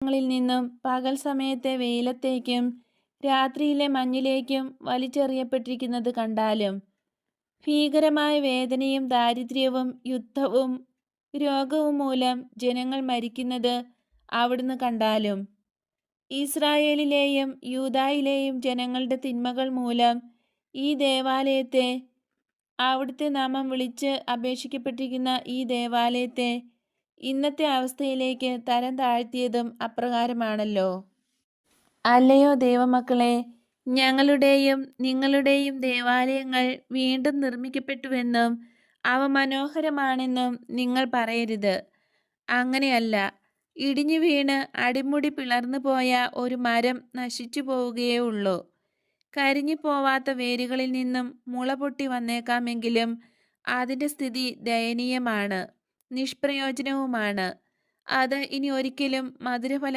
സ്ഥാനങ്ങളിൽ നിന്നും പകൽ സമയത്തെ വെയിലത്തേക്കും രാത്രിയിലെ മഞ്ഞിലേക്കും വലിച്ചെറിയപ്പെട്ടിരിക്കുന്നത് കണ്ടാലും, ഭീകരമായ വേദനയും ദാരിദ്ര്യവും യുദ്ധവും രോഗവും മൂലം ജനങ്ങൾ മരിക്കുന്നത് അവിടുന്ന് കണ്ടാലും, ഇസ്രായേലിലെയും യൂദായിലെയും ജനങ്ങളുടെ തിന്മകൾ മൂലം ഈ ദേവാലയത്തെ, അവിടുത്തെ നാമം വിളിച്ച് അപേക്ഷിക്കപ്പെട്ടിരിക്കുന്ന ഈ ദേവാലയത്തെ ഇന്നത്തെ അവസ്ഥയിലേക്ക് തരം താഴ്ത്തിയതും അപ്രകാരമാണല്ലോ. അല്ലയോ ദൈവമക്കളെ, ഞങ്ങളുടെയും നിങ്ങളുടെയും ദേവാലയങ്ങൾ വീണ്ടും നിർമ്മിക്കപ്പെട്ടുവെന്നും അവ മനോഹരമാണെന്നും നിങ്ങൾ പറയരുത്. അങ്ങനെയല്ല. ഇടിഞ്ഞു വീണ് അടിമുടി പിളർന്നു പോയ ഒരു മരം നശിച്ചു പോവുകയേ ഉള്ളൂ. കരിഞ്ഞുപോവാത്ത വേരുകളിൽ നിന്നും മുള പൊട്ടി വന്നേക്കാമെങ്കിലും അതിൻ്റെ സ്ഥിതി ദയനീയമാണ്, നിഷ്പ്രയോജനവുമാണ്. അത് ഇനി ഒരിക്കലും മധുരഫലം